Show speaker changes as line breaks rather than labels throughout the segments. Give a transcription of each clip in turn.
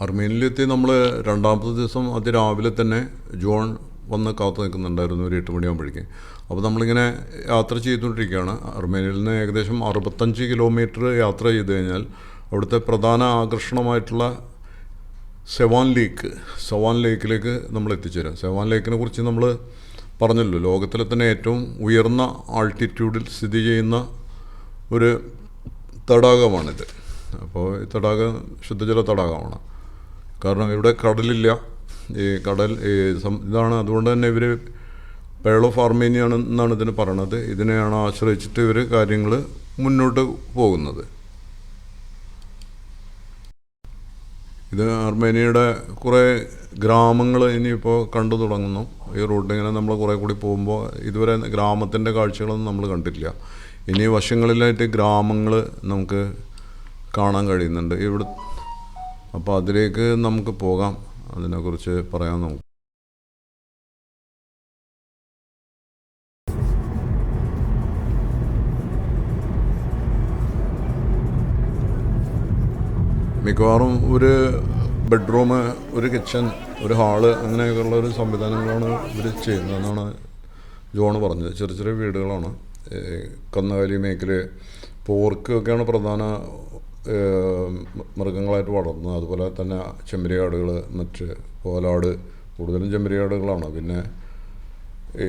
അർമേനിയയിലെത്തി നമ്മൾ രണ്ടാമത്തെ ദിവസം അതിരാവിലെ തന്നെ ജോൺ വന്ന് കാത്തു നിൽക്കുന്നുണ്ടായിരുന്നു ഒരു 8 മണിയാകുമ്പോഴേക്കും. അപ്പോൾ നമ്മളിങ്ങനെ യാത്ര ചെയ്തുകൊണ്ടിരിക്കുകയാണ്. അർമേനിയയിൽ നിന്ന് ഏകദേശം 65 കിലോമീറ്റർ യാത്ര ചെയ്ത് കഴിഞ്ഞാൽ അവിടുത്തെ പ്രധാന ആകർഷണമായിട്ടുള്ള സെവാൻ ലേക്കിലേക്ക് നമ്മൾ എത്തിച്ചേരാം. സെവാൻ ലേക്കിനെ കുറിച്ച് നമ്മൾ പറഞ്ഞല്ലോ, ലോകത്തിലെ തന്നെ ഏറ്റവും ഉയർന്ന ആൾട്ടിറ്റ്യൂഡിൽ സ്ഥിതി ചെയ്യുന്ന ഒരു തടാകമാണിത്. അപ്പോൾ ഈ തടാകം ശുദ്ധജല തടാകമാണ്. കാരണം ഇവിടെ കടലില്ല. ഇതാണ്, അതുകൊണ്ട് തന്നെ ഇവർ പേൾ ഓഫ് ആർമേനിയ എന്നാണ് ഇതിന് പറയണത്. ഇതിനെയാണ് ആശ്രയിച്ചിട്ട് ഇവർ കാര്യങ്ങൾ മുന്നോട്ട് പോകുന്നത്. ഇത് അർമേനിയയുടെ കുറേ ഗ്രാമങ്ങൾ ഇനിയിപ്പോൾ കണ്ടു തുടങ്ങുന്നു. ഈ റൂട്ടിങ്ങനെ നമ്മൾ കുറേ കൂടി പോകുമ്പോൾ ഇതുവരെ ഗ്രാമത്തിൻ്റെ കാഴ്ചകളൊന്നും നമ്മൾ കണ്ടില്ല. ഇനി വശങ്ങളിലായിട്ട് ഗ്രാമങ്ങൾ നമുക്ക് കാണാൻ കഴിയുന്നുണ്ട് ഇവിടെ. അപ്പോൾ അതിലേക്ക് നമുക്ക് പോകാം, അതിനെക്കുറിച്ച് പറയാം നമുക്ക്. മിക്കവാറും ഒരു ബെഡ്റൂം, ഒരു കിച്ചൺ, ഒരു ഹാള്, അങ്ങനെയൊക്കെയുള്ള ഒരു സംവിധാനങ്ങളാണ് ഇവർ ചെയ്യുന്നതെന്നാണ് ജോൺ പറഞ്ഞത്. ചെറിയ ചെറിയ വീടുകളാണ്. കന്നുകാലി മേക്കൽ, പോർക്കൊക്കെയാണ് പ്രധാന മൃഗങ്ങളായിട്ട് വളർന്നത്. അതുപോലെ തന്നെ ചെമ്മരിയാടുകൾ, മറ്റ് കോലാട്, കൂടുതലും ചെമ്മരിയാടുകളാണ്. പിന്നെ ഈ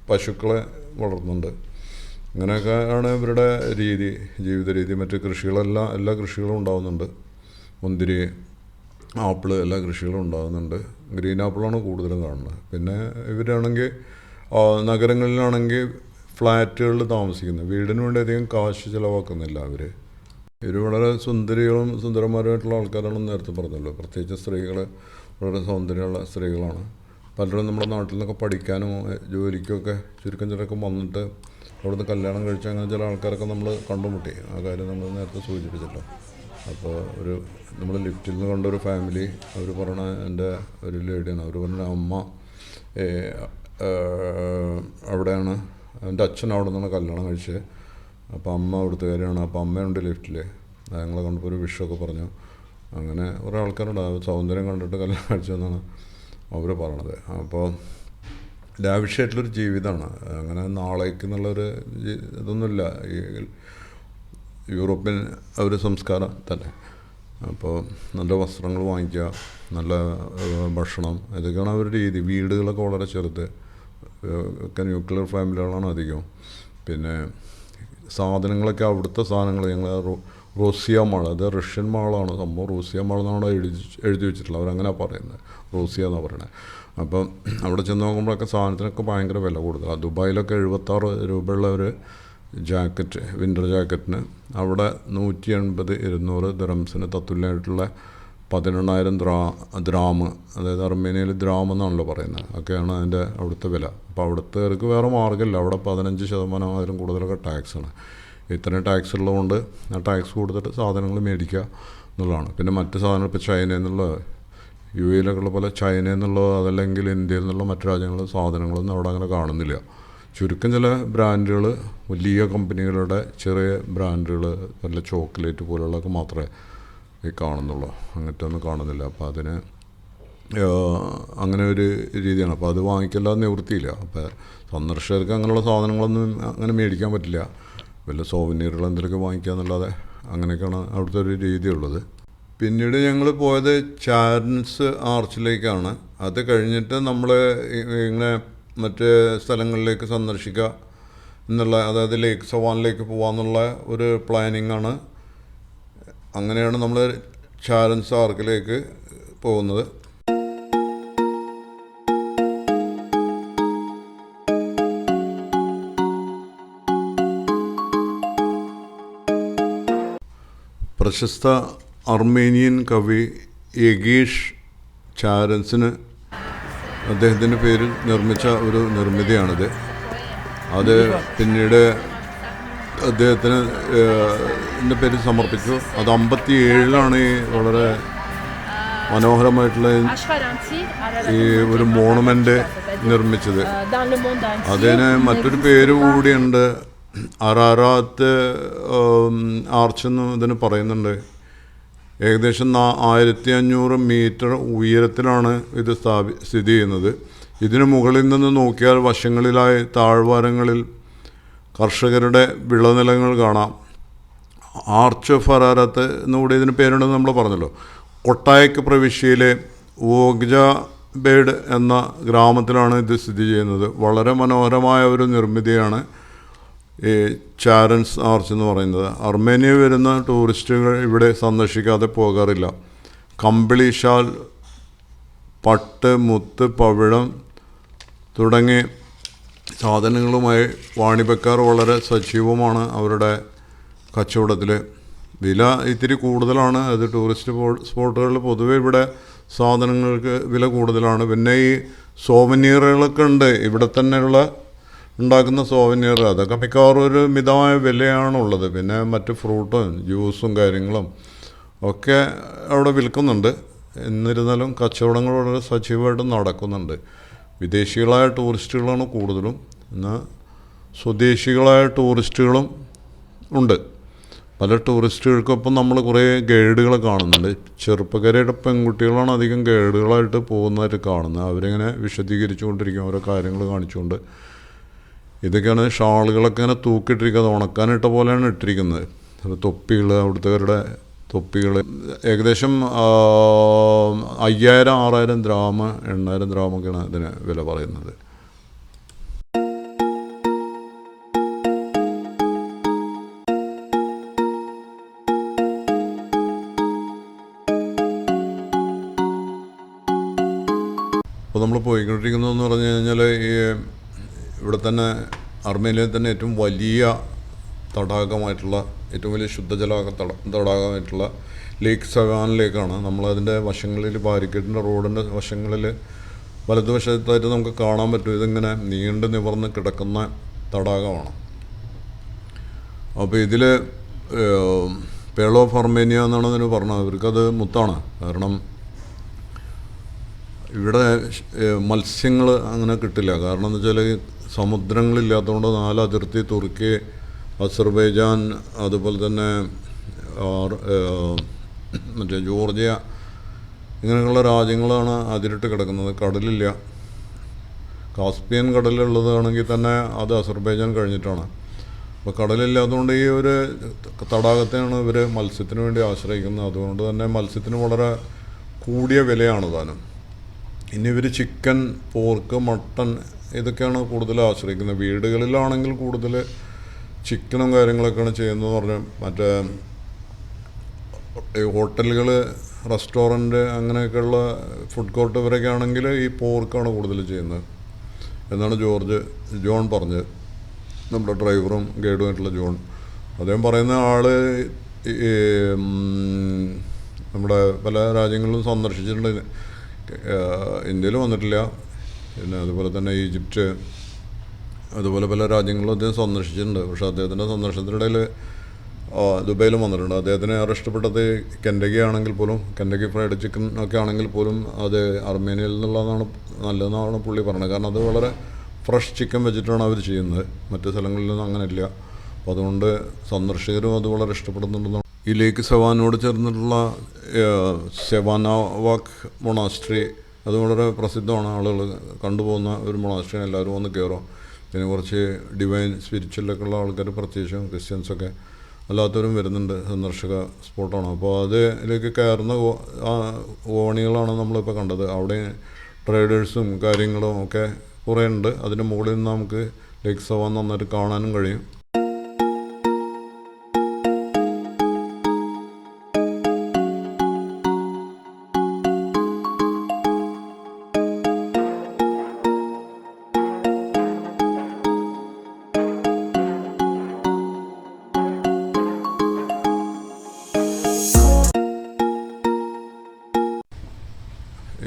പശുക്കളെ വളർത്തുന്നുണ്ട്. ഇങ്ങനെയൊക്കെ ആണ് ഇവരുടെ ജീവിത രീതി. മറ്റ് എല്ലാ കൃഷികളും ഉണ്ടാകുന്നുണ്ട്. മുന്തിരി, ആപ്പിള്, എല്ലാ കൃഷികളും ഉണ്ടാകുന്നുണ്ട്. ഗ്രീൻ ആപ്പിളാണ് കൂടുതലും കാണുന്നത്. പിന്നെ ഇവരാണെങ്കിൽ നഗരങ്ങളിലാണെങ്കിൽ ഫ്ലാറ്റുകളിൽ താമസിക്കുന്നത്. വീടിന് വേണ്ടി അധികം കാശ് ചിലവാക്കുന്നില്ല ഇവർ വളരെ സുന്ദരന്മാരുമായിട്ടുള്ള ആൾക്കാരാണെന്ന് നേരത്തെ പറഞ്ഞല്ലോ. പ്രത്യേകിച്ച് സ്ത്രീകൾ വളരെ സൗന്ദര്യമുള്ള സ്ത്രീകളാണ്. പലരും നമ്മുടെ നാട്ടിൽ നിന്നൊക്കെ പഠിക്കാനും ജോലിക്കൊക്കെ ചുരുക്കം വന്നിട്ട് അവിടുന്ന് കല്യാണം കഴിച്ച അങ്ങനെ ചില ആൾക്കാരൊക്കെ നമ്മൾ കണ്ടുമുട്ടി. ആ കാര്യം നമ്മൾ നേരത്തെ സൂചിപ്പിച്ചല്ലോ. അപ്പോൾ നമ്മൾ ലിഫ്റ്റിൽ നിന്ന് കണ്ടൊരു ഫാമിലി, അവർ പറഞ്ഞ എൻ്റെ ഒരു ലേഡിയാണ്. അവർ പറഞ്ഞ അമ്മ അവിടെയാണ്, എൻ്റെ അച്ഛൻ അവിടെ നിന്നാണ് കല്യാണം കഴിച്ചത്. അപ്പോൾ അമ്മ അവിടുത്തെ കാര്യമാണ്. അപ്പോൾ അമ്മയുണ്ട് ലിഫ്റ്റിൽ. ഞങ്ങളെ കണ്ടപ്പോൾ ഒരു വിഷമൊക്കെ പറഞ്ഞു. അങ്ങനെ കുറേ ആൾക്കാരുണ്ട് സൗന്ദര്യം കണ്ടിട്ട് കല്യാണം കഴിച്ചതെന്നാണ് അവർ പറയണത്. അപ്പോൾ ലാവിഷായിട്ടുള്ളൊരു ജീവിതമാണ്. അങ്ങനെ നാളേക്ക് എന്നുള്ളൊരു ഇതൊന്നുമില്ല ഈ യൂറോപ്യൻ ഒരു സംസ്കാരം തന്നെ. അപ്പോൾ നല്ല വസ്ത്രങ്ങൾ വാങ്ങിക്കുക, നല്ല ഭക്ഷണം, ഇതൊക്കെയാണ് അവരുടെ രീതി. വീടുകളൊക്കെ വളരെ ചെറുത്, ഒക്കെ ന്യൂക്ലിയർ ഫാമിലികളാണ് അധികം. പിന്നെ സാധനങ്ങളൊക്കെ അവിടുത്തെ സാധനങ്ങൾ ഞങ്ങൾ റോസിയ മാൾ, അത് റഷ്യൻ മാളാണ് സംഭവം. റോസിയ മാൾ എന്നാണ് എഴുതി വെച്ചിട്ടുള്ളത്. അവരങ്ങനെ പറയുന്നത്, റോസിയ എന്നാണ് പറയുന്നത്. അപ്പം അവിടെ ചെന്ന് നോക്കുമ്പോഴൊക്കെ സാധനത്തിനൊക്കെ ഭയങ്കര വില കൂടുതലാണ്. ദുബായിലൊക്കെ 76 രൂപയുള്ള ഒരു ജാക്കറ്റ്, വിൻ്റർ ജാക്കറ്റിന് അവിടെ 180-200 ദിറംസിന് തത്തുല്യമായിട്ടുള്ള 18,000 ദ്രാം, അതായത് അർമേനിയയിൽ ദ്രാം എന്നാണല്ലോ പറയുന്നത്, ഒക്കെയാണ് അതിൻ്റെ അവിടുത്തെ വില. അപ്പോൾ അവിടുത്തേർക്ക് വേറെ മാർഗ്ഗമില്ല. അവിടെ 15% അതിലും കൂടുതലൊക്കെ ടാക്സാണ്. ഇത്രയും ടാക്സ് ഉള്ളതുകൊണ്ട് ആ ടാക്സ് കൊടുത്തിട്ട് സാധനങ്ങൾ മേടിക്കുക എന്നുള്ളതാണ്. പിന്നെ മറ്റ് സാധനങ്ങൾ ഇപ്പോൾ ചൈനയിൽ നിന്നുള്ള, യു എയിലൊക്കെ ഉള്ള പോലെ ചൈനയിൽ നിന്നുള്ള, അതല്ലെങ്കിൽ ഇന്ത്യയിൽ നിന്നുള്ള മറ്റു രാജ്യങ്ങളിലെ സാധനങ്ങളൊന്നും അവിടെ അങ്ങനെ കാണുന്നില്ല. ചുരുക്കം ചില ബ്രാൻഡുകൾ, വലിയ കമ്പനികളുടെ ചെറിയ ബ്രാൻഡുകൾ, നല്ല ചോക്ലേറ്റ് പോലുള്ളതൊക്കെ മാത്രമേ ഈ കാണുന്നുള്ളൂ. അങ്ങനത്തെ ഒന്നും കാണുന്നില്ല. അപ്പോൾ അതിന് അങ്ങനെ ഒരു രീതിയാണ്. അപ്പോൾ അത് വാങ്ങിക്കല്ലാതെ നിവൃത്തിയില്ല. അപ്പോൾ സന്ദർശകർക്ക് അങ്ങനെയുള്ള സാധനങ്ങളൊന്നും അങ്ങനെ മേടിക്കാൻ പറ്റില്ല. വല്ല സോവനീറുകൾ എന്തെങ്കിലുമൊക്കെ വാങ്ങിക്കുക എന്നല്ലാതെ അങ്ങനെയൊക്കെയാണ് അവിടുത്തെ ഒരു രീതിയുള്ളത്. പിന്നീട് ഞങ്ങൾ പോയത് ചാരൻസ് ആർച്ചിലേക്കാണ്. അത് കഴിഞ്ഞിട്ട് നമ്മൾ ഇങ്ങനെ മറ്റ് സ്ഥലങ്ങളിലേക്ക് സന്ദർശിക്കുക എന്നുള്ള, അതായത് സെവാനിലേക്ക് പോകാമെന്നുള്ള ഒരു പ്ലാനിങ്ങാണ്. അങ്ങനെയാണ് നമ്മൾ ചാരൻസ് ആർക്കിലേക്ക് പോകുന്നത്. പ്രശസ്ത അർമേനിയൻ കവി യഗീഷ് ചാരൻസിന് അദ്ദേഹത്തിൻ്റെ പേരിൽ നിർമ്മിച്ച ഒരു നിർമ്മിതിയാണിത്. അത് പിന്നീട് അദ്ദേഹത്തിന് എൻ്റെ പേരിൽ സമർപ്പിച്ചു. അത് 57-ലാണ് ഈ വളരെ മനോഹരമായിട്ടുള്ള ഈ ഒരു മോണുമെൻ്റ് നിർമ്മിച്ചത്. അതിന് മറ്റൊരു പേര് കൂടിയുണ്ട്, അറാറാത്ത് ആർച്ചെന്ന് ഇതിന് പറയുന്നുണ്ട്. ഏകദേശം 1500 മീറ്റർ ഉയരത്തിലാണ് ഇത് സ്ഥിതി ചെയ്യുന്നത്. ഇതിനു മുകളിൽ നിന്ന് നോക്കിയാൽ വശങ്ങളിലായി താഴ്വാരങ്ങളിൽ കർഷകരുടെ വിളനിലങ്ങൾ കാണാം. ആർച്ച് ഓഫ് അറാറത്ത് എന്നുകൂടി ഇതിന് പേരുണ്ടെന്ന് നമ്മൾ പറഞ്ഞല്ലോ. കൊട്ടായക് പ്രവിശ്യയിലെ വോഗ്ജാബേഡ് എന്ന ഗ്രാമത്തിലാണ് ഇത് സ്ഥിതി ചെയ്യുന്നത്. വളരെ മനോഹരമായ ഒരു നിർമ്മിതിയാണ് ഈ ചാരൻസ് ആർച്ച് എന്ന് പറയുന്നത്. അർമേനിയ വരുന്ന ടൂറിസ്റ്റുകൾ ഇവിടെ സന്ദർശിക്കാതെ പോകാറില്ല. കമ്പിളി ഷാൽ, പട്ട്, മുത്ത്, പവിഴം തുടങ്ങിയ സാധനങ്ങളുമായി വാണിഭക്കാർ വളരെ സജീവമാണ്. അവരുടെ കച്ചവടത്തിൽ വില ഇത്തിരി കൂടുതലാണ്. അത് ടൂറിസ്റ്റ് സ്പോട്ടുകളിൽ പൊതുവെ ഇവിടെ സാധനങ്ങൾക്ക് വില കൂടുതലാണ്. പിന്നെ ഈ സോവനീറുകളൊക്കെ ഉണ്ട്, ഇവിടെ തന്നെയുള്ള ഉണ്ടാക്കുന്ന സോവനീർ, അതൊക്കെ മിക്കവാറും ഒരു മിതമായ വിലയാണുള്ളത്. പിന്നെ മറ്റ് ഫ്രൂട്ടും ജ്യൂസും കാര്യങ്ങളും ഒക്കെ അവിടെ വിൽക്കുന്നുണ്ട്. എന്നിരുന്നാലും കച്ചവടങ്ങൾ വളരെ സജീവമായിട്ട് നടക്കുന്നുണ്ട്. വിദേശികളായ ടൂറിസ്റ്റുകളാണ് കൂടുതലും, എന്നാൽ സ്വദേശികളായ ടൂറിസ്റ്റുകളും ഉണ്ട്. പല ടൂറിസ്റ്റുകൾക്കൊപ്പം നമ്മൾ കുറേ ഗൈഡുകളെ കാണുന്നുണ്ട്. ചെറുപ്പക്കാരുടെ പെൺകുട്ടികളാണ് അധികം ഗൈഡുകളായിട്ട് പോകുന്നതായിട്ട് കാണുന്നത്. അവരിങ്ങനെ വിശദീകരിച്ചു കൊണ്ടിരിക്കും, ഓരോ കാര്യങ്ങൾ കാണിച്ചുകൊണ്ട്. ഇതൊക്കെയാണ് ഷാളുകളൊക്കെ ഇങ്ങനെ തൂക്കിയിട്ടിരിക്കുന്നത്, ഉണക്കാനിട്ട പോലെയാണ് ഇട്ടിരിക്കുന്നത്. തൊപ്പികൾ, അവിടുത്തെ തൊപ്പികൾ ഏകദേശം 5000-6000 ദ്രാമ് 8000 ദ്രാമൊക്കെയാണ് ഇതിന് വില പറയുന്നത്. അപ്പോൾ നമ്മൾ പോയിക്കൊണ്ടിരിക്കുന്നതെന്ന് പറഞ്ഞു കഴിഞ്ഞാൽ ഈ ഇവിടെ തന്നെ അർമേനിയയിൽ തന്നെ ഏറ്റവും വലിയ തടാകമായിട്ടുള്ള, ഏറ്റവും വലിയ ശുദ്ധജല തടാകമായിട്ടുള്ള ലേക്ക് സവാനിലേക്കാണ്. നമ്മളതിൻ്റെ വശങ്ങളിൽ ബാരിക്കേഡിൻ്റെ റോഡിൻ്റെ വശങ്ങളിൽ വലതുവശത്തായിട്ട് നമുക്ക് കാണാൻ പറ്റും. ഇതിങ്ങനെ നീണ്ടു നിവർന്ന് കിടക്കുന്ന തടാകമാണ്. അപ്പോൾ ഇതിൽ പേൾ ഓഫ് അർമേനിയ എന്നാണ് അതിന് പറഞ്ഞത്. ഇവർക്കത് മുത്താണ്. കാരണം ഇവിടെ മത്സ്യങ്ങൾ അങ്ങനെ കിട്ടില്ല. കാരണം എന്ന് വെച്ചാൽ സമുദ്രങ്ങളില്ലാത്തതുകൊണ്ട് 4 അതിർത്തി, തുർക്കി, അസർബൈജാൻ, അതുപോലെ തന്നെ മറ്റേ ജോർജിയ, ഇങ്ങനെയുള്ള രാജ്യങ്ങളാണ് അതിരിട്ട് കിടക്കുന്നത്. കടലില്ല. കാസ്പിയൻ കടലുള്ളതാണെങ്കിൽ തന്നെ അത് അസർബൈജാൻ കഴിഞ്ഞിട്ടാണ്. അപ്പോൾ കടലില്ലാത്തതുകൊണ്ട് ഈ ഒരു തടാകത്തെയാണ് ഇവർ മത്സ്യത്തിന് വേണ്ടി ആശ്രയിക്കുന്നത്. അതുകൊണ്ട് തന്നെ മത്സ്യത്തിന് വളരെ കൂടിയ വിലയാണ് താനും. ഇനി ഇവർ ചിക്കൻ, പോർക്ക്, മട്ടൺ ഇതൊക്കെയാണ് കൂടുതൽ ആശ്രയിക്കുന്നത്. വീടുകളിലാണെങ്കിൽ കൂടുതൽ ചിക്കനും കാര്യങ്ങളൊക്കെയാണ് ചെയ്യുന്നതെന്ന് പറഞ്ഞാൽ, മറ്റേ ഹോട്ടലുകൾ, റെസ്റ്റോറൻറ്റ്, അങ്ങനെയൊക്കെയുള്ള ഫുഡ് കോർട്ട് ഇവരൊക്കെ ആണെങ്കിൽ ഈ പോർക്കാണ് കൂടുതൽ ചെയ്യുന്നത് എന്നാണ് ജോൺ പറഞ്ഞത്. നമ്മുടെ ഡ്രൈവറും ഗൈഡുമായിട്ടുള്ള ജോൺ. അദ്ദേഹം പറയുന്ന ആൾ നമ്മുടെ പല രാജ്യങ്ങളിലും സന്ദർശിച്ചിട്ടുണ്ട്. ഇന്ത്യയിൽ വന്നിട്ടില്ല. പിന്നെ അതുപോലെ തന്നെ ഈജിപ്റ്റ്, അതുപോലെ പല രാജ്യങ്ങളും അദ്ദേഹം സന്ദർശിച്ചിട്ടുണ്ട്. പക്ഷേ അദ്ദേഹത്തിൻ്റെ സന്ദർശനത്തിനിടയിൽ ദുബൈയിലും വന്നിട്ടുണ്ട്. അദ്ദേഹത്തിന് ഏറെ ഇഷ്ടപ്പെട്ടത് കെൻഡക്കി ആണെങ്കിൽ പോലും, കെൻഡക്കി ഫ്രൈഡ് ചിക്കൻ ഒക്കെ ആണെങ്കിൽ പോലും അത് അർമേനിയയിൽ നിന്നുള്ളതാണ് നല്ലതെന്നാണ് പുള്ളി പറഞ്ഞത്. കാരണം അത് വളരെ ഫ്രഷ് ചിക്കൻ വെച്ചിട്ടാണ് അവർ ചെയ്യുന്നത്. മറ്റ് സ്ഥലങ്ങളിലൊന്നും അങ്ങനെ ഇല്ല. അപ്പോൾ അതുകൊണ്ട് സന്ദർശകരും അത് വളരെ ഇഷ്ടപ്പെടുന്നുണ്ടെന്നാണ്. ഈ ലേക്ക് സവാനോട് ചേർന്നിട്ടുള്ള സെവാനവാക് മൊണാസ്ട്രി, അത് വളരെ പ്രസിദ്ധമാണ്. ആളുകൾ കണ്ടുപോകുന്ന ഒരു മൊണാസ്ട്രി. എല്ലാവരും വന്ന് കയറും. പിന്നെ കുറച്ച് ഡിവൈൻ സ്പിരിച്വലൊക്കെ ഉള്ള ആൾക്കാർ, പ്രത്യേകിച്ചും ക്രിസ്ത്യൻസൊക്കെ അല്ലാത്തവരും വരുന്നുണ്ട്. സന്ദർശക സ്പോട്ടാണ്. അപ്പോൾ അതിലേക്ക് കയറുന്ന ഓണികളാണ് നമ്മളിപ്പോൾ കണ്ടത്. അവിടെ ട്രേഡേഴ്സും കാര്യങ്ങളും ഒക്കെ കുറേ ഉണ്ട്. അതിൻ്റെ മുകളിൽ നിന്ന് നമുക്ക് ലേക്ക് സവാൻ നന്നായിട്ട് കാണാനും കഴിയും.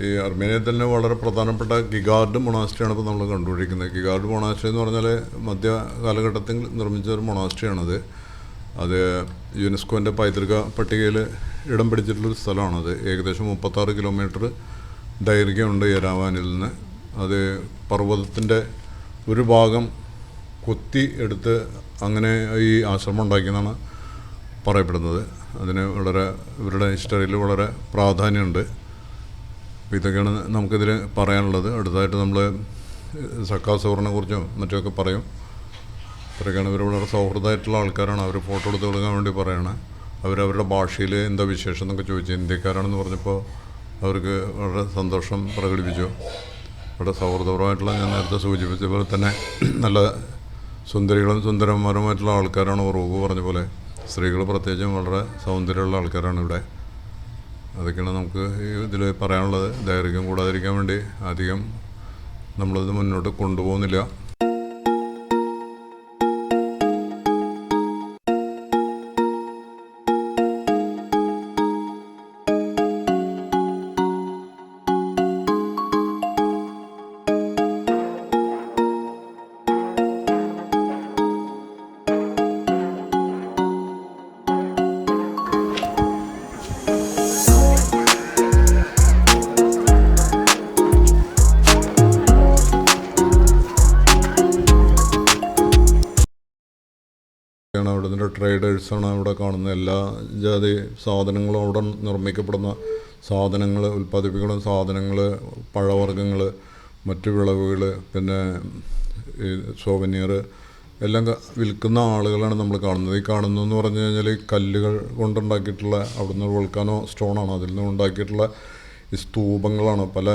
ഈ അർമേനിയയിൽ തന്നെ വളരെ പ്രധാനപ്പെട്ട ഗിഗാർഡ് മൊണാസ്ട്രിയാണ് ഇപ്പോൾ നമ്മൾ കണ്ടുപിടിക്കുന്നത്. ഗിഗാർഡ് മൊണാസ്ട്രി എന്ന് പറഞ്ഞാൽ മധ്യ കാലഘട്ടത്തിൽ നിർമ്മിച്ച ഒരു മൊണാസ്ട്രിയാണത്. അത് യുനെസ്കോൻ്റെ പൈതൃക പട്ടികയിൽ ഇടം പിടിച്ചിട്ടുള്ളൊരു സ്ഥലമാണത്. ഏകദേശം 36 കിലോമീറ്റർ ദൈർഘ്യമുണ്ട് യെരാവാനിൽ നിന്ന്. അത് പർവ്വതത്തിൻ്റെ ഒരു ഭാഗം കൊത്തി എടുത്ത് അങ്ങനെ ഈ ആശ്രമം ഉണ്ടാക്കിയെന്നാണ് പറയപ്പെടുന്നത്. അതിന് വളരെ ഇവരുടെ ഹിസ്റ്ററിയിൽ വളരെ പ്രാധാന്യമുണ്ട്. അപ്പോൾ ഇതൊക്കെയാണ് നമുക്കിതിൽ പറയാനുള്ളത്. അടുത്തതായിട്ട് നമ്മൾ സക്കാസൂറിനെ കുറിച്ചും മറ്റുമൊക്കെ പറയും. ഇത്രയൊക്കെയാണ്. ഇവർ വളരെ സൗഹൃദമായിട്ടുള്ള ആൾക്കാരാണ്. അവർ ഫോട്ടോ എടുത്ത് കൊടുക്കാൻ വേണ്ടി പറയുകയാണ്. അവരവരുടെ ഭാഷയിൽ എന്താ വിശേഷം എന്നൊക്കെ ചോദിച്ചു. ഇന്ത്യക്കാരാണെന്ന് പറഞ്ഞപ്പോൾ അവർക്ക് വളരെ സന്തോഷം പ്രകടിപ്പിച്ചു. വളരെ സൗഹൃദപരമായിട്ടുള്ള, ഞാൻ നേരത്തെ സൂചിപ്പിച്ച പോലെ തന്നെ നല്ല സുന്ദരികളും സുന്ദരന്മാരുമായിട്ടുള്ള ആൾക്കാരാണ്. റൂബ് പറഞ്ഞ പോലെ സ്ത്രീകൾ പ്രത്യേകിച്ചും വളരെ സൗന്ദര്യമുള്ള ആൾക്കാരാണ് ഇവിടെ. അതൊക്കെയാണ് നമുക്ക് ഇതിൽ പറയാനുള്ളത്. ദൈർഘ്യം കൂടാതിരിക്കാൻ വേണ്ടി അധികം നമ്മളിത് മുന്നോട്ട് കൊണ്ടുപോകുന്നില്ല. അവിടെ നിന്ന് ട്രേഡേഴ്സാണ് അവിടെ കാണുന്നത്. എല്ലാ ജാതി സാധനങ്ങളും അവിടെ നിർമ്മിക്കപ്പെടുന്ന സാധനങ്ങൾ, ഉൽപ്പാദിപ്പിക്കുന്ന സാധനങ്ങൾ, പഴവർഗ്ഗങ്ങൾ, മറ്റ് വിളവുകൾ, പിന്നെ ഈ സോവനിയർ എല്ലാം വിൽക്കുന്ന ആളുകളാണ് നമ്മൾ കാണുന്നത്. ഈ കാണുന്നതെന്ന് പറഞ്ഞു കഴിഞ്ഞാൽ ഈ കല്ലുകൾ കൊണ്ടുണ്ടാക്കിയിട്ടുള്ള, അവിടുന്ന് വോൾക്കാനോ സ്റ്റോണാണ്, അതിൽ നിന്ന് ഉണ്ടാക്കിയിട്ടുള്ള ഈ സ്തൂപങ്ങളാണ്. പല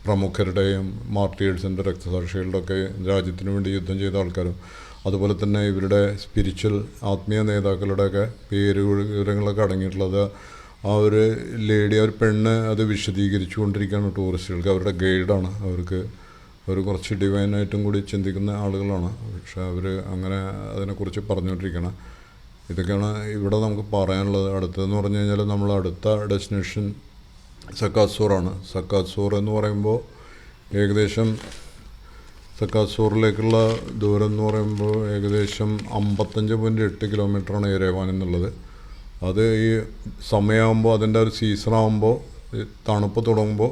പ്രമുഖരുടെയും മാർട്ടിയേഴ്സിൻ്റെ, രക്തസാക്ഷികളുടെ ഒക്കെ രാജ്യത്തിന് വേണ്ടി യുദ്ധം ചെയ്ത ആൾക്കാരും, അതുപോലെ തന്നെ ഇവരുടെ സ്പിരിച്വൽ ആത്മീയ നേതാക്കളുടെയൊക്കെ വിവരങ്ങളൊക്കെ അടങ്ങിയിട്ടുള്ളത്. ആ ഒരു ലേഡി, ആ ഒരു പെണ്ണ് അത് വിശദീകരിച്ചു കൊണ്ടിരിക്കുകയാണ് ടൂറിസ്റ്റുകൾക്ക്. അവരുടെ ഗൈഡാണ്. അവർ കുറച്ച് ഡിവൈനായിട്ടും കൂടി ചിന്തിക്കുന്ന ആളുകളാണ്. പക്ഷേ അവർ അങ്ങനെ അതിനെക്കുറിച്ച് പറഞ്ഞുകൊണ്ടിരിക്കണം. ഇതൊക്കെയാണ് ഇവിടെ നമുക്ക് പറയാനുള്ളത്. അടുത്തതെന്ന് പറഞ്ഞു കഴിഞ്ഞാൽ നമ്മൾ അടുത്ത ഡെസ്റ്റിനേഷൻ സക്കാസൂറാണ്. സക്കാസൂർ എന്ന് പറയുമ്പോൾ ഏകദേശം സക്കാസൂറിലേക്കുള്ള ദൂരം എന്ന് പറയുമ്പോൾ ഏകദേശം 55.8 കിലോമീറ്ററാണ് യെരേവാൻ എന്നുള്ളത്. അത് ഈ സമയമാകുമ്പോൾ, അതിൻ്റെ ഒരു സീസണാകുമ്പോൾ, തണുപ്പ് തുടങ്ങുമ്പോൾ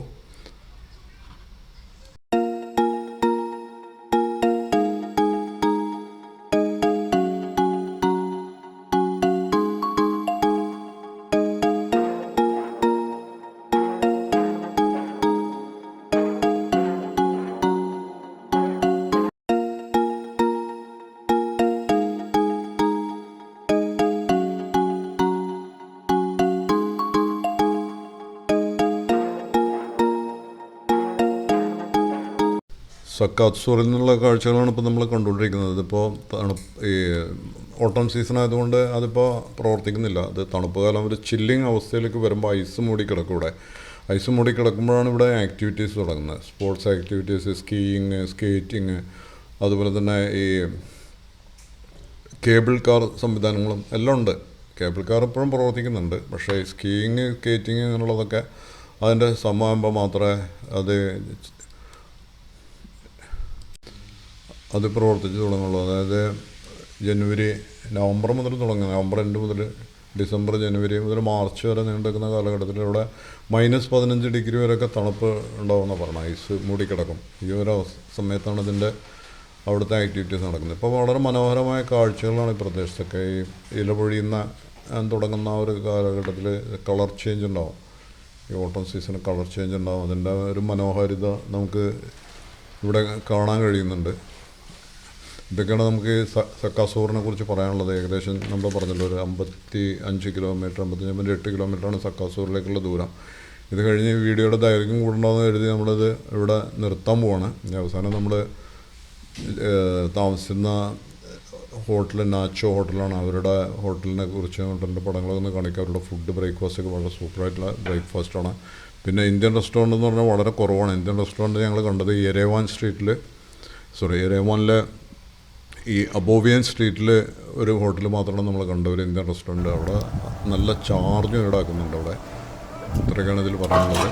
സക്കാസൂറിൽ നിന്നുള്ള കാഴ്ചകളാണ് ഇപ്പോൾ നമ്മൾ കണ്ടുകൊണ്ടിരിക്കുന്നത്. ഇതിപ്പോൾ ഈ ഓട്ടം സീസൺ ആയതുകൊണ്ട് അതിപ്പോൾ പ്രവർത്തിക്കുന്നില്ല. അത് തണുപ്പ് കാലം ഒരു ചില്ലിങ് അവസ്ഥയിലേക്ക് വരുമ്പോൾ ഐസ് മൂടി കിടക്കും. ഇവിടെ ഐസ് മൂടി കിടക്കുമ്പോഴാണ് ഇവിടെ ആക്ടിവിറ്റീസ് തുടങ്ങുന്നത്. സ്പോർട്സ് ആക്ടിവിറ്റീസ്, സ്കീയിങ്, സ്കേറ്റിങ്, അതുപോലെ തന്നെ ഈ കേബിൾ കാർ സംവിധാനങ്ങളും എല്ലാം ഉണ്ട്. കേബിൾ കാർ ഇപ്പോഴും പ്രവർത്തിക്കുന്നുണ്ട്. പക്ഷേ സ്കീയിങ്, സ്കേറ്റിങ് അങ്ങനെയുള്ളതൊക്കെ അതിൻ്റെ സമയമാകുമ്പോൾ മാത്രമേ അത് പ്രവർത്തിച്ച് തുടങ്ങുള്ളൂ. അതായത് നവംബർ മുതൽ തുടങ്ങും. നവംബർ എൻഡ് മുതൽ ഡിസംബർ, ജനുവരി മുതൽ മാർച്ച് വരെ നീണ്ടുനിൽക്കുന്ന കാലഘട്ടത്തിൽ ഇവിടെ -15 ഡിഗ്രി വരെയൊക്കെ തണുപ്പ് ഉണ്ടാവുമെന്ന് പറഞ്ഞു. ഐസ് മൂടിക്കിടക്കും. ഈ ഒരു സമയത്താണ് ഇതിൻ്റെ അവിടുത്തെ ആക്ടിവിറ്റീസ് നടക്കുന്നത്. ഇപ്പോൾ വളരെ മനോഹരമായ കാഴ്ചകളാണ് ഈ പ്രദേശത്തൊക്കെ. ഈ ഇല പൊഴിയുന്ന തുടങ്ങുന്ന ആ ഒരു കാലഘട്ടത്തിൽ കളർ ചേഞ്ച് ഉണ്ടാവും. ഈ ഓട്ടം സീസണിൽ കളർ ചേഞ്ച് ഉണ്ടാവും. അതിൻ്റെ ഒരു മനോഹാരിത നമുക്ക് ഇവിടെ കാണാൻ കഴിയുന്നുണ്ട്. ഇതൊക്കെയാണ് നമുക്ക് സക്കാസൂറിനെ കുറിച്ച് പറയാനുള്ളത്. ഏകദേശം നമ്മൾ പറഞ്ഞല്ലോ ഒരു 55 കിലോമീറ്റർ, 55.8 കിലോമീറ്ററാണ് സക്കാസൂറിലേക്കുള്ള ദൂരം. ഇത് കഴിഞ്ഞ് വീഡിയോയുടെ ദൈർഘ്യം കൂടണമെന്ന് കരുതി നമ്മളിത് ഇവിടെ നിർത്താൻ പോവാണ്. അവസാനം നമ്മൾ താമസിക്കുന്ന ഹോട്ടൽ നാച്ചോ ഹോട്ടലാണ്. അവരുടെ ഹോട്ടലിനെ കുറിച്ച് ഹോട്ടലിൻ്റെ പടങ്ങളൊക്കെ ഒന്ന് കാണിക്കുക. അവരുടെ ഫുഡ്, ബ്രേക്ക്ഫാസ്റ്റൊക്കെ വളരെ സൂപ്പറായിട്ടുള്ള ബ്രേക്ക്ഫാസ്റ്റാണ്. പിന്നെ ഇന്ത്യൻ റെസ്റ്റോറൻ്റ് എന്ന് പറഞ്ഞാൽ വളരെ കുറവാണ്. ഇന്ത്യൻ റെസ്റ്റോറൻറ്റ് ഞങ്ങൾ കണ്ടത് യെരേവാനിലെ ഈ അബോവിയൻ സ്ട്രീറ്റിൽ ഒരു ഹോട്ടൽ മാത്രമാണ് നമ്മൾ കണ്ട ഒരു ഇന്ത്യൻ റെസ്റ്റോറൻറ്റ്. അവിടെ നല്ല ചാർജും ഈടാക്കുന്നുണ്ട് അവിടെ. ഇത്രയൊക്കെയാണ് ഇതിൽ പറയാനുള്ളത്.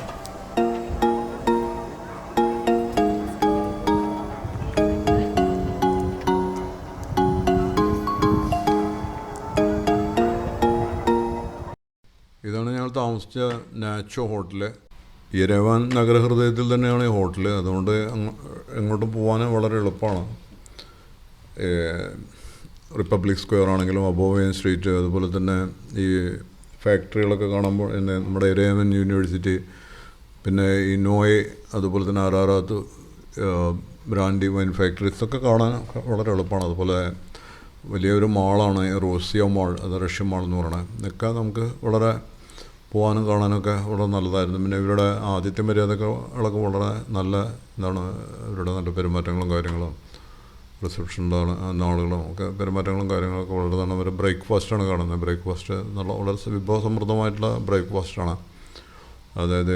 ഇതാണ് ഞങ്ങൾ താമസിച്ച നാച്ചോ ഹോട്ടല്. യെരേവാൻ നഗരഹൃദയത്തിൽ തന്നെയാണ് ഈ ഹോട്ടൽ. അതുകൊണ്ട് എങ്ങോട്ടും പോകാൻ വളരെ എളുപ്പമാണ്. റിപ്പബ്ലിക് സ്ക്വയർ ആണെങ്കിലും അബോവയൻ സ്ട്രീറ്റ്, അതുപോലെ തന്നെ ഈ ഫാക്ടറികളൊക്കെ കാണുമ്പോൾ നമ്മുടെ എരേമൻ യൂണിവേഴ്സിറ്റി, പിന്നെ ഈ നോയെ, അതുപോലെ തന്നെ ആറാറാത്ത് ബ്രാൻഡി വൈൻ ഫാക്ടറീസ് ഒക്കെ കാണാൻ വളരെ എളുപ്പമാണ്. അതുപോലെ വലിയൊരു മാളാണ് റോസിയ മാൾ, അത് റഷ്യൻ മാൾ എന്ന് പറയുന്നത്. ഇതൊക്കെ നമുക്ക് വളരെ പോകാനും കാണാനൊക്കെ വളരെ നല്ലതായിരുന്നു. പിന്നെ ഇവരുടെ ആതിഥ്യ മര്യാദകളൊക്കെ വളരെ നല്ല ഇവരുടെ നല്ല പെരുമാറ്റങ്ങളും കാര്യങ്ങളും, റിസപ്ഷൻ്റെ ആളുകളും ഒക്കെ പെരുമാറ്റങ്ങളും കാര്യങ്ങളൊക്കെ വളരെ തന്നെ. അവർ ബ്രേക്ക്ഫാസ്റ്റാണ് കാണുന്നത്. ബ്രേക്ക്ഫാസ്റ്റ് നല്ല വളരെ വിഭവസമൃദ്ധമായിട്ടുള്ള ബ്രേക്ക്ഫാസ്റ്റാണ്. അതായത്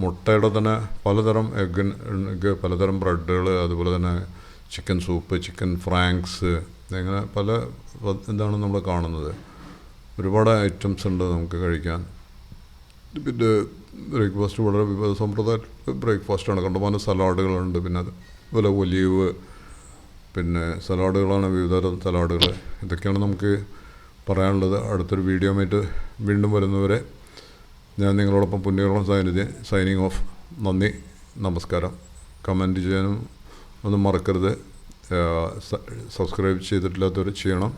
മുട്ടയുടെ തന്നെ പലതരം എഗ്ഗ്, പലതരം ബ്രെഡുകൾ, അതുപോലെ തന്നെ ചിക്കൻ സൂപ്പ്, ചിക്കൻ ഫ്രാങ്ക്സ്, അങ്ങനെ പല നമ്മൾ കാണുന്നത്. ഒരുപാട് ഐറ്റംസ് ഉണ്ട് നമുക്ക് കഴിക്കാൻ. പിന്നെ ബ്രേക്ക്ഫാസ്റ്റ് വളരെ വിഭവസമൃദ്ധ ബ്രേക്ക്ഫാസ്റ്റാണ്. കണ്ടമാനം സലാഡുകളുണ്ട്. പിന്നെ അതുപോലെ ഒലീവ്, പിന്നെ സലാഡുകളാണ്, വിവിധതരം സലാഡുകൾ. ഇതൊക്കെയാണ് നമുക്ക് പറയാനുള്ളത്. അടുത്തൊരു വീഡിയോയുമായിട്ട് വീണ്ടും വരുന്നവരെ ഞാൻ നിങ്ങളോടൊപ്പം പുണ്യകോളം സൈനിങ് ഓഫ്. നന്ദി, നമസ്കാരം. കമൻറ്റ് ചെയ്യാനും ഒന്നും മറക്കരുത്. സബ്സ്ക്രൈബ് ചെയ്തിട്ടില്ലാത്തവർ ചെയ്യണം,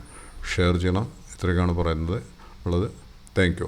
ഷെയർ ചെയ്യണം. ഇത്രയൊക്കെയാണ് പറയുന്നത്. Thank you.